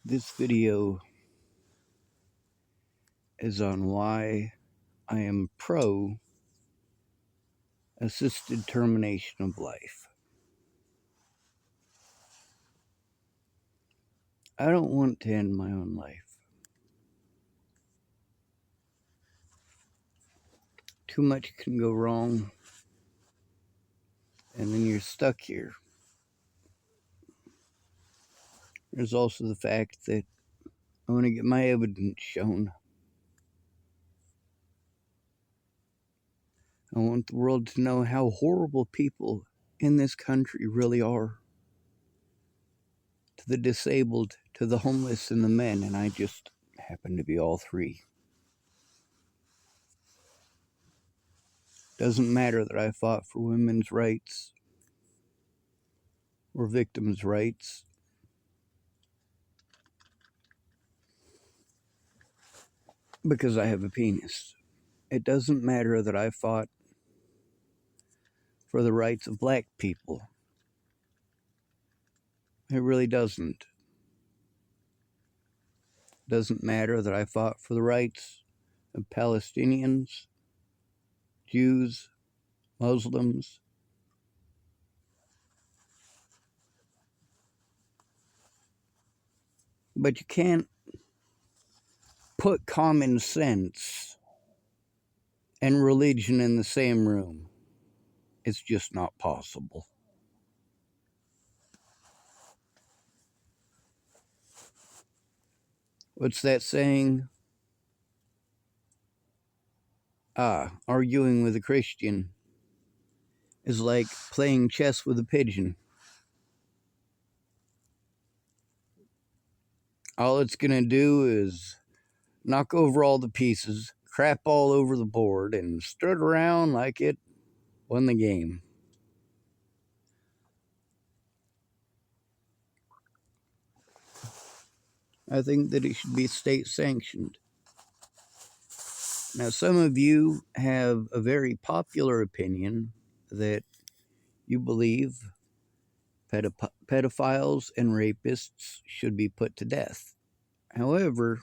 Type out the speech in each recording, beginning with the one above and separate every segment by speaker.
Speaker 1: This video is on why I am pro assisted termination of life. I don't want to end my own life. Too much can go wrong, and then you're stuck here. There's also the fact that I want to get my evidence shown. I want the world to know how horrible people in this country really are. To the disabled, to the homeless, and the men, and I just happen to be all three. Doesn't matter that I fought for women's rights or victims' rights. Because I have a penis. It doesn't matter that I fought for the rights of black people. It really doesn't. It doesn't matter that I fought for the rights of Palestinians, Jews, Muslims. But you can't put common sense and religion in the same room. It's just not possible. What's that saying? Arguing with a Christian is like playing chess with a pigeon. All it's going to do is knock over all the pieces, crap all over the board, and strut around like it won the game. I think that it should be state sanctioned. Now, some of you have a very popular opinion that you believe pedophiles and rapists should be put to death. However,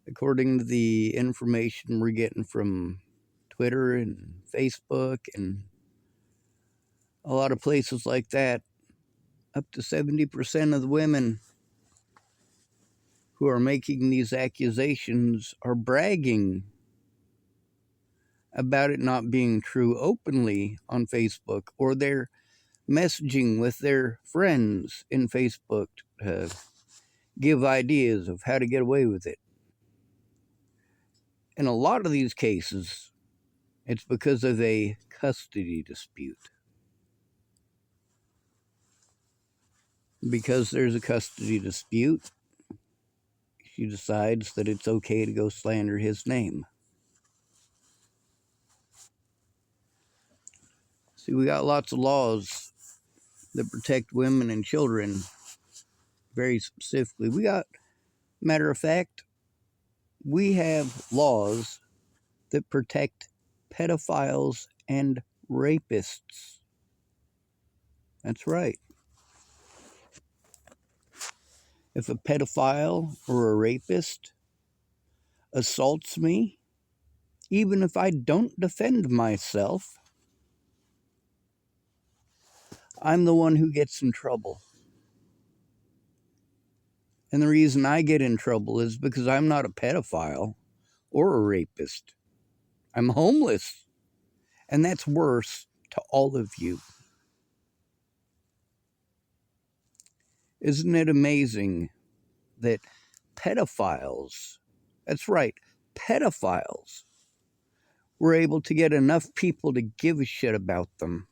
Speaker 1: according to the information we're getting from Twitter and Facebook and a lot of places like that, up to 70% of the women who are making these accusations are bragging about it not being true openly on Facebook, or they're messaging with their friends in Facebook to give ideas of how to get away with it. In a lot of these cases, it's because of a custody dispute. Because there's a custody dispute, she decides that it's okay to go slander his name. See, we got lots of laws that protect women and children very specifically. Matter of fact, we have laws that protect pedophiles and rapists. That's right. If a pedophile or a rapist assaults me, even if I don't defend myself, I'm the one who gets in trouble. And the reason I get in trouble is because I'm not a pedophile or a rapist. I'm homeless. And that's worse to all of you. Isn't it amazing that pedophiles, that's right, pedophiles, were able to get enough people to give a shit about them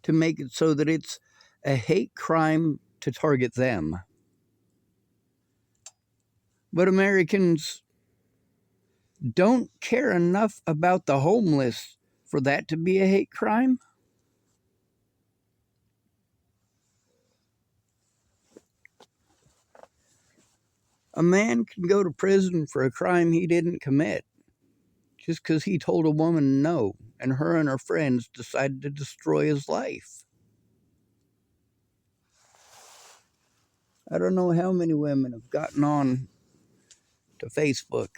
Speaker 1: to make it so that it's a hate crime to target them? But Americans don't care enough about the homeless for that to be a hate crime. A man can go to prison for a crime he didn't commit just because he told a woman no, and her and her friends decided to destroy his life. I don't know how many women have gotten on to Facebook,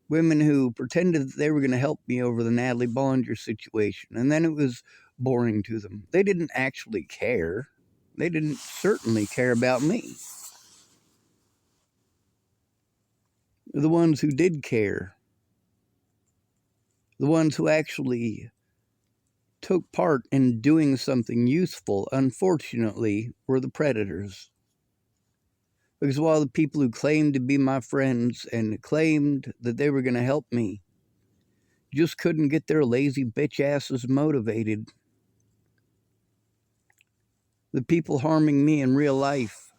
Speaker 1: women who pretended that they were going to help me over the Natalie Bollinger situation, and then it was boring to them. They didn't actually care. They didn't certainly care about me. The ones who did care, the ones who actually took part in doing something useful, unfortunately, were the predators. Because while the people who claimed to be my friends and claimed that they were going to help me just couldn't get their lazy bitch asses motivated, the people harming me in real life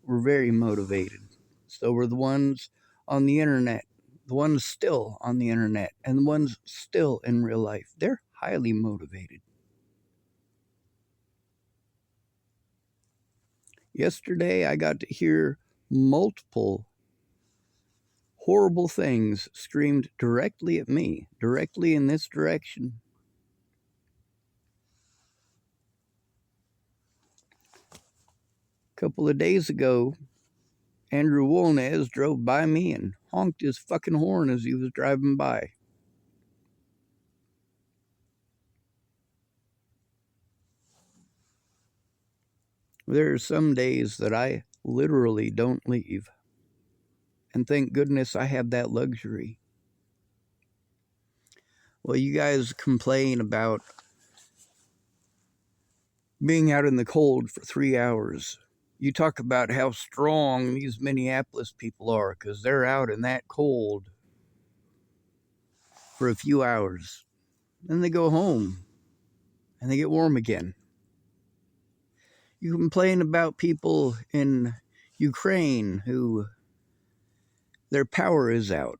Speaker 1: were very motivated. So were the ones on the internet, the ones still on the internet, and the ones still in real life. They're highly motivated. Yesterday, I got to hear multiple horrible things screamed directly at me, directly in this direction. A couple of days ago, Andrew Wolnez drove by me and honked his fucking horn as he was driving by. There are some days that I literally don't leave. And thank goodness I have that luxury. Well, you guys complain about being out in the cold for 3 hours. You talk about how strong these Minneapolis people are because they're out in that cold for a few hours. Then they go home and they get warm again. You complain about people in Ukraine who their power is out.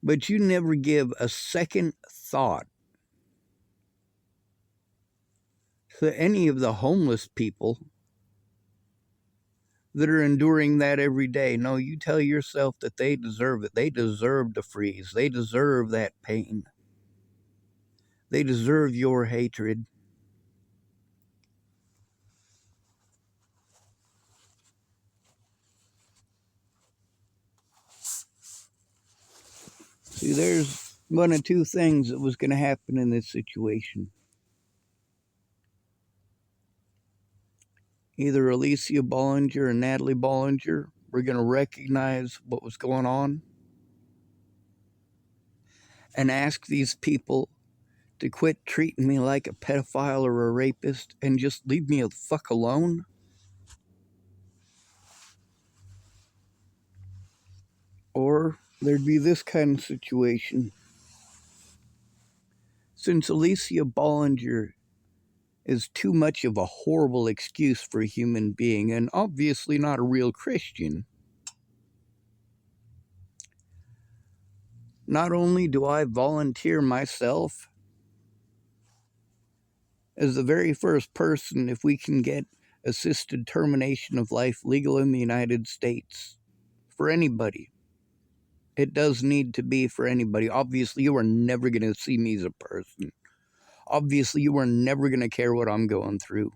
Speaker 1: But you never give a second thought to any of the homeless people that are enduring that every day. No, you tell yourself that they deserve it. They deserve to freeze. They deserve that pain. They deserve your hatred. See, there's one of two things that was going to happen in this situation. Either Alycia Bollinger and Natalie Bollinger were going to recognize what was going on and ask these people to quit treating me like a pedophile or a rapist and just leave me the fuck alone. Or there'd be this kind of situation. Since Alycia Bollinger is too much of a horrible excuse for a human being and obviously not a real Christian, not only do I volunteer myself as the very first person, if we can get assisted termination of life legal in the United States for anybody. It does need to be for anybody. Obviously, you are never going to see me as a person. Obviously, you are never going to care what I'm going through.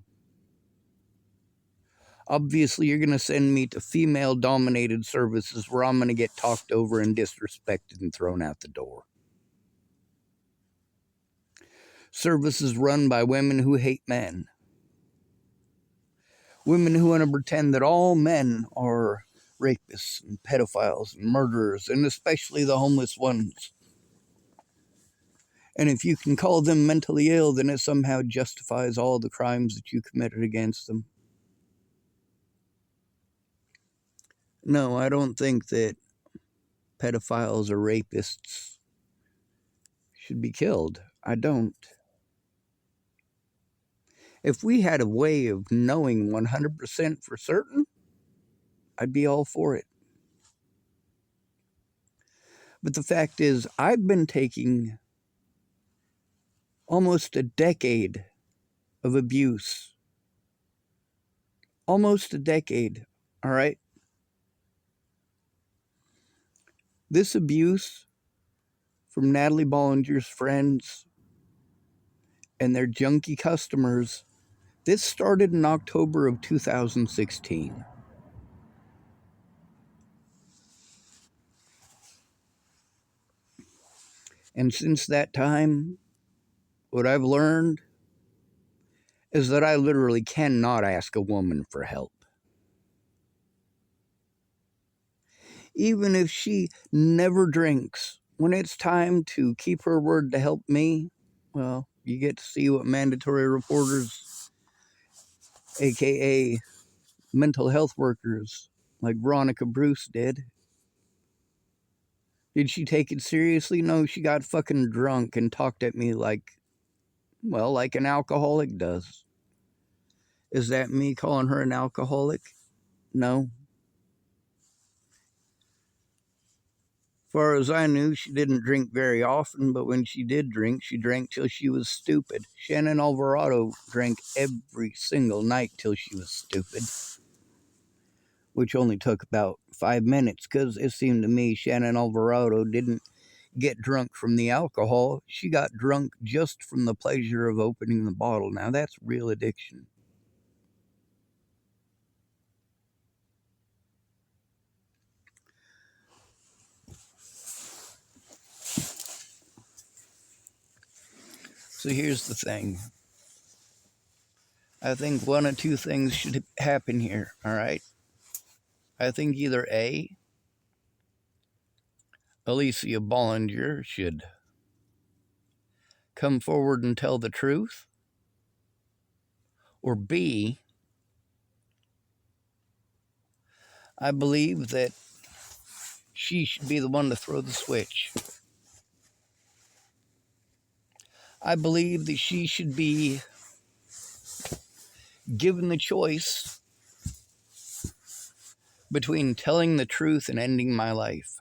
Speaker 1: Obviously, you're going to send me to female-dominated services where I'm going to get talked over and disrespected and thrown out the door. Services run by women who hate men. Women who want to pretend that all men are rapists and pedophiles and murderers, and especially the homeless ones. And if you can call them mentally ill, then it somehow justifies all the crimes that you committed against them. No, I don't think that pedophiles or rapists should be killed. I don't. If we had a way of knowing 100% for certain, I'd be all for it. But the fact is, I've been taking almost a decade of abuse. Almost a decade, all right? This abuse from Natalie Bollinger's friends and their junky customers This started in October of 2016. And since that time, what I've learned is that I literally cannot ask a woman for help. Even if she never drinks, when it's time to keep her word to help me, well, you get to see what mandatory reporters, aka mental health workers like Veronica Bruce did. Did she take it seriously? No, she got fucking drunk and talked at me like, well, like an alcoholic does. Is that me calling her an alcoholic? No. As far as I knew, she didn't drink very often, but when she did drink, she drank till she was stupid. Shannon Alvarado drank every single night till she was stupid, which only took about 5 minutes because it seemed to me Shannon Alvarado didn't get drunk from the alcohol. She got drunk just from the pleasure of opening the bottle. Now that's real addiction. So here's the thing. I think one of two things should happen here, all right? I think either A, Alycia Bollinger should come forward and tell the truth, or B, I believe that she should be the one to throw the switch. I believe that she should be given the choice between telling the truth and ending my life.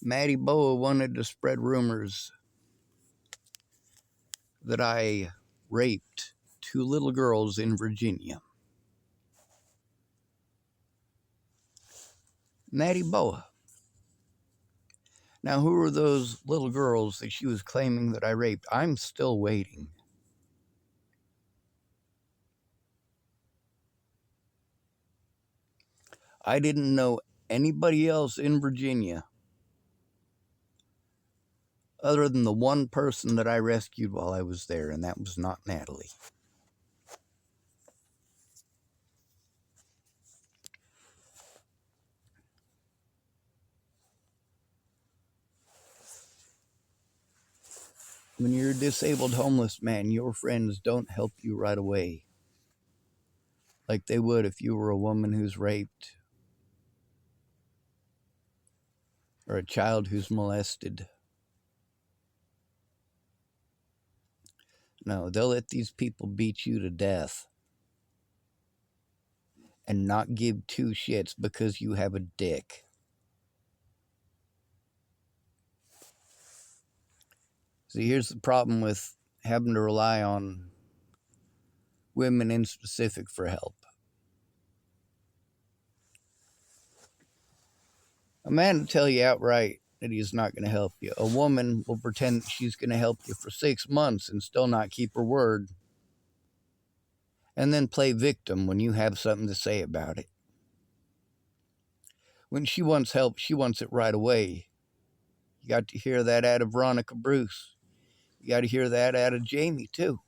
Speaker 1: Maddie Boa wanted to spread rumors that I raped 2 little girls in Virginia. Maddie Boa. Now, who are those little girls that she was claiming that I raped? I'm still waiting. I didn't know anybody else in Virginia other than the one person that I rescued while I was there, and that was not Natalie. When you're a disabled homeless man, your friends don't help you right away like they would if you were a woman who's raped or a child who's molested. No, they'll let these people beat you to death and not give two shits because you have a dick. See, here's the problem with having to rely on women in specific for help. A man will tell you outright that he's not going to help you. A woman will pretend that she's going to help you for 6 months and still not keep her word, and then play victim when you have something to say about it. When she wants help, she wants it right away. You got to hear that out of Veronica Bruce. You got to hear that out of Jamie, too.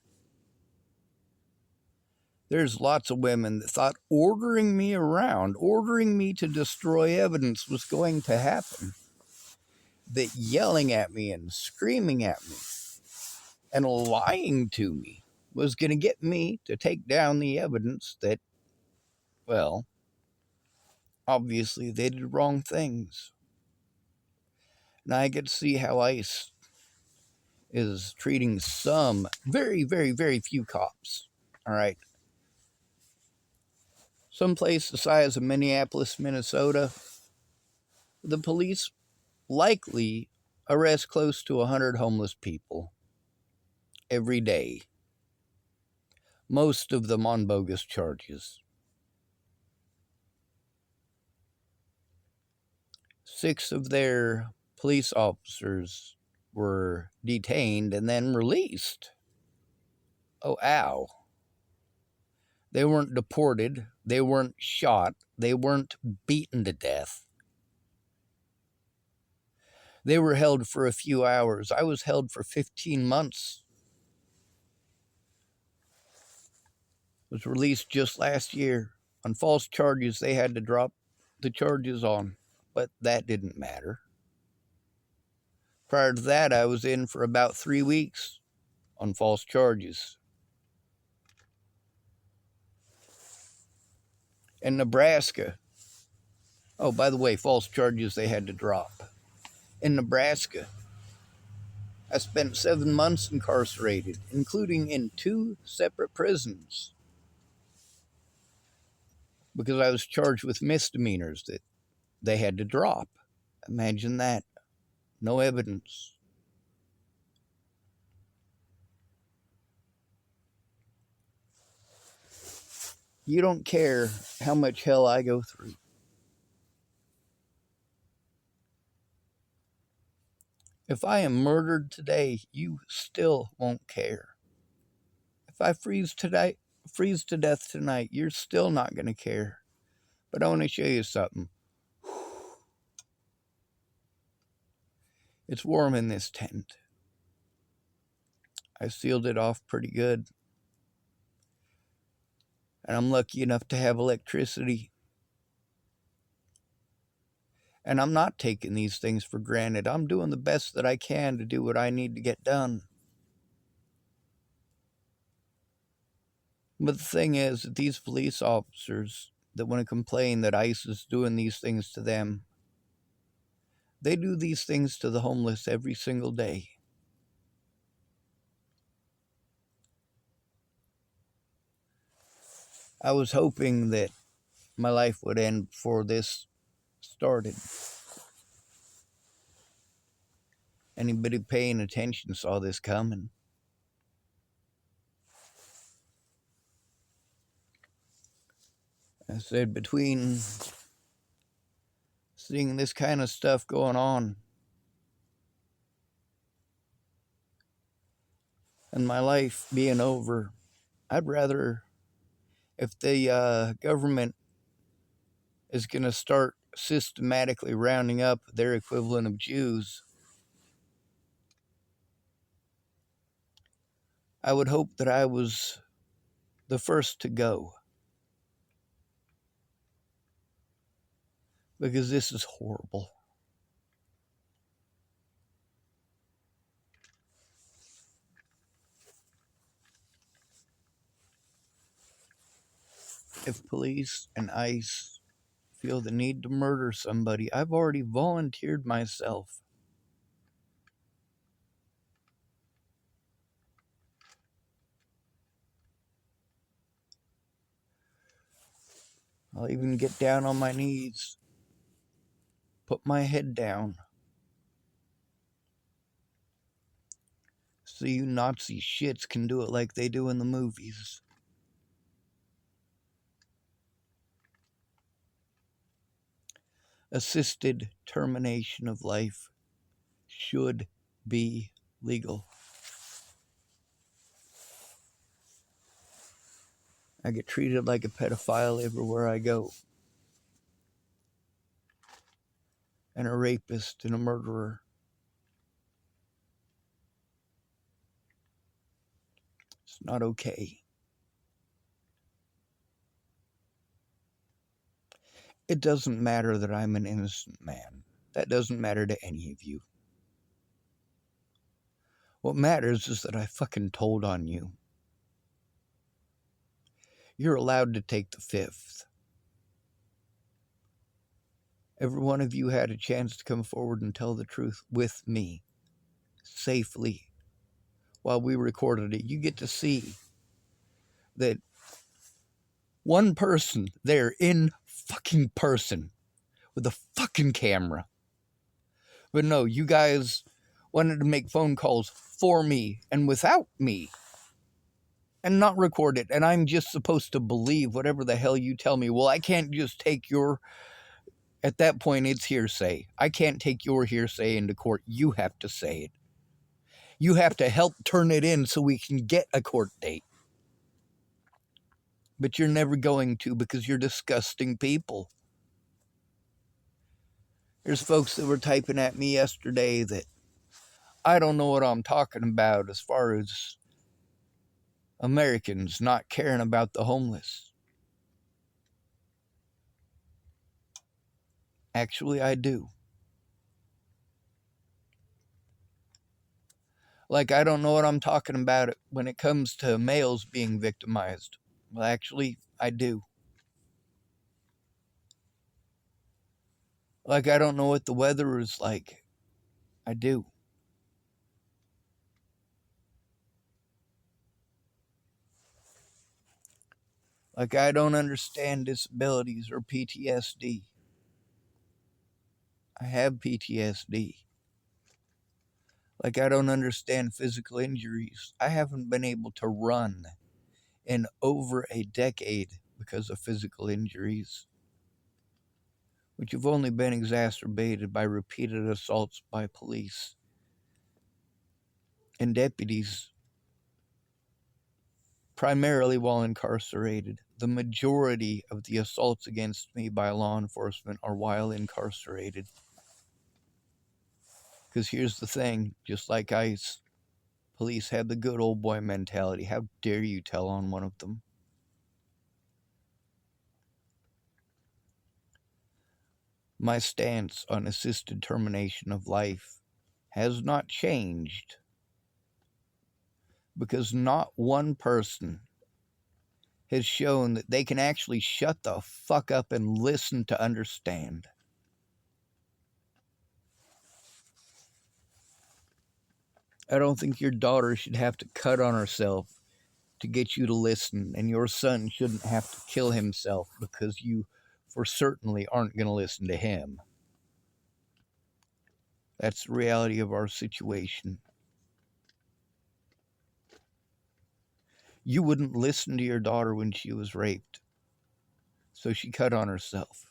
Speaker 1: There's lots of women that thought ordering me around, ordering me to destroy evidence was going to happen. That yelling at me and screaming at me and lying to me was going to get me to take down the evidence that, well, obviously they did wrong things. Now I get to see how ICE is treating some very, very, very few cops. All right. Someplace the size of Minneapolis, Minnesota, the police likely arrest close to 100 homeless people every day, most of them on bogus charges. 6 of their police officers were detained and then released. Oh, ow. They weren't deported. They weren't shot. They weren't beaten to death. They were held for a few hours. I was held for 15 months. Was released just last year on false charges they had to drop the charges on, but that didn't matter. Prior to that, I was in for about 3 weeks on false charges. In Nebraska, oh, by the way, false charges they had to drop. In Nebraska, I spent 7 months incarcerated, including in 2 separate prisons, because I was charged with misdemeanors that they had to drop. Imagine that. No evidence. You don't care how much hell I go through. If I am murdered today, you still won't care. If I freeze to death tonight, you're still not going to care. But I want to show you something. It's warm in this tent. I sealed it off pretty good. And I'm lucky enough to have electricity. And I'm not taking these things for granted. I'm doing the best that I can to do what I need to get done. But the thing is that these police officers that want to complain that ICE is doing these things to them, they do these things to the homeless every single day. I was hoping that my life would end before this started. Anybody paying attention saw this coming. I said, between seeing this kind of stuff going on and my life being over, I'd rather, if the government is going to start systematically rounding up their equivalent of Jews, I would hope that I was the first to go. Because this is horrible. If police and ICE feel the need to murder somebody, I've already volunteered myself. I'll even get down on my knees, put my head down, so you Nazi shits can do it like they do in the movies. Assisted termination of life should be legal. I get treated like a pedophile everywhere I go, and a rapist and a murderer. It's not okay. It doesn't matter that I'm an innocent man. That doesn't matter to any of you. What matters is that I fucking told on you. You're allowed to take the fifth. Every one of you had a chance to come forward and tell the truth with me, safely, while we recorded it. You get to see that one person there in fucking person with a fucking camera. But no, you guys wanted to make phone calls for me and without me and not record it. And I'm just supposed to believe whatever the hell you tell me. Well, I can't just take your At that point, it's hearsay. I can't take your hearsay into court. You have to say it. You have to help turn it in so we can get a court date. But you're never going to because you're disgusting people. There's folks that were typing at me yesterday that I don't know what I'm talking about as far as Americans not caring about the homeless. Actually, I do. Like, I don't know what I'm talking about when it comes to males being victimized. Well, actually, I do. Like, I don't know what the weather is like. I do. Like, I don't understand disabilities or PTSD. I have PTSD. Like, I don't understand physical injuries. I haven't been able to run in over a decade because of physical injuries, which have only been exacerbated by repeated assaults by police and deputies, primarily while incarcerated. The majority of the assaults against me by law enforcement are while incarcerated. Because here's the thing, just like ICE, police have the good old boy mentality. How dare you tell on one of them? My stance on assisted termination of life has not changed because not one person has shown that they can actually shut the fuck up and listen to understand. I don't think your daughter should have to cut on herself to get you to listen, and your son shouldn't have to kill himself because you for certainly aren't going to listen to him. That's the reality of our situation. You wouldn't listen to your daughter when she was raped, so she cut on herself.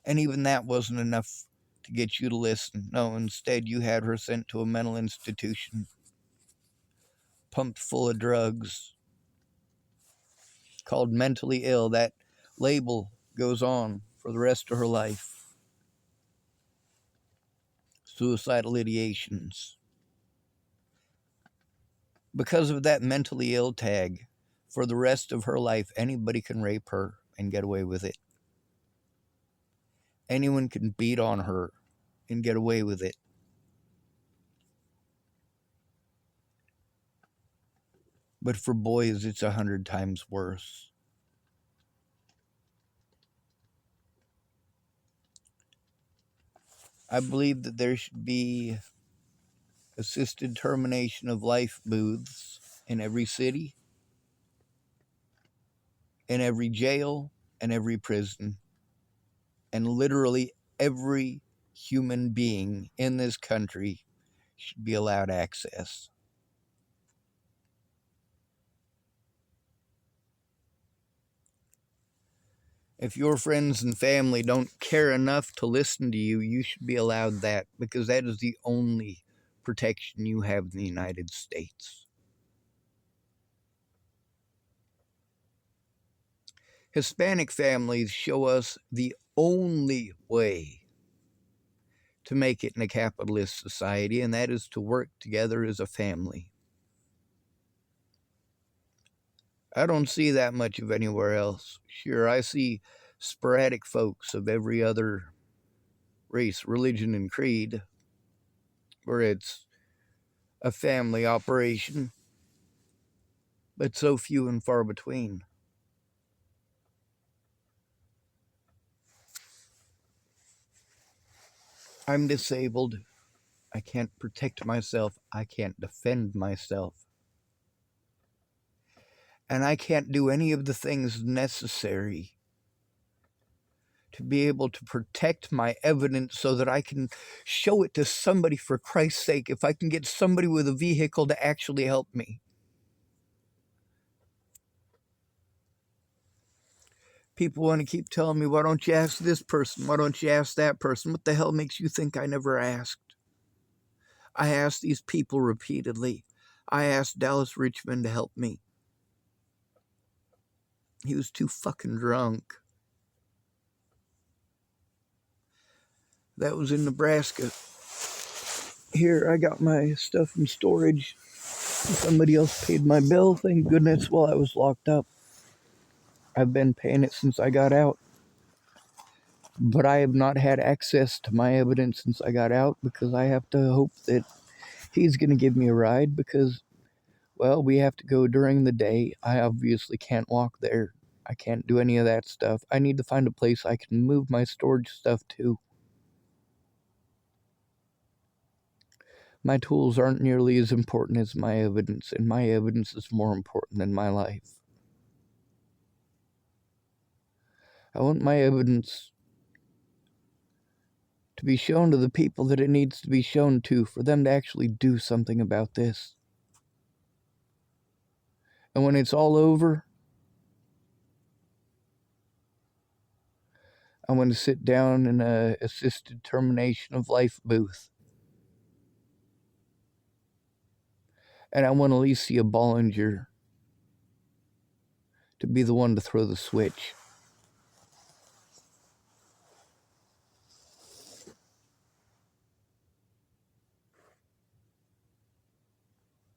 Speaker 1: And even that wasn't enough to get you to listen. No, instead you had her sent to a mental institution, pumped full of drugs, called mentally ill. That label goes on for the rest of her life. Suicidal ideations. Because of that mentally ill tag, for the rest of her life, anybody can rape her and get away with it. Anyone can beat on her and get away with it. But for boys, it's 100 times worse. I believe that there should be assisted termination of life booths in every city, in every jail, and every prison. And literally every human being in this country should be allowed access. If your friends and family don't care enough to listen to you, you should be allowed that, because that is the only protection you have in the United States. Hispanic families show us the only way to make it in a capitalist society, and that is to work together as a family. I don't see that much of anywhere else. Sure, I see sporadic folks of every other race, religion, and creed, where it's a family operation, but so few and far between. I'm disabled. I can't protect myself. I can't defend myself. And I can't do any of the things necessary to be able to protect my evidence so that I can show it to somebody, for Christ's sake, if I can get somebody with a vehicle to actually help me. People want to keep telling me, why don't you ask this person? Why don't you ask that person? What the hell makes you think I never asked? I asked these people repeatedly. I asked Dallas Richmond to help me. He was too fucking drunk. That was in Nebraska. Here, I got my stuff from storage. Somebody else paid my bill, thank goodness, while I was locked up. I've been paying it since I got out. But I have not had access to my evidence since I got out because I have to hope that he's going to give me a ride because, well, we have to go during the day. I obviously can't walk there. I can't do any of that stuff. I need to find a place I can move my storage stuff to. My tools aren't nearly as important as my evidence, and my evidence is more important than my life. I want my evidence to be shown to the people that it needs to be shown to for them to actually do something about this. And when it's all over, I'm going to sit down in a assisted termination of life booth. And I want Alycia Bollinger to be the one to throw the switch.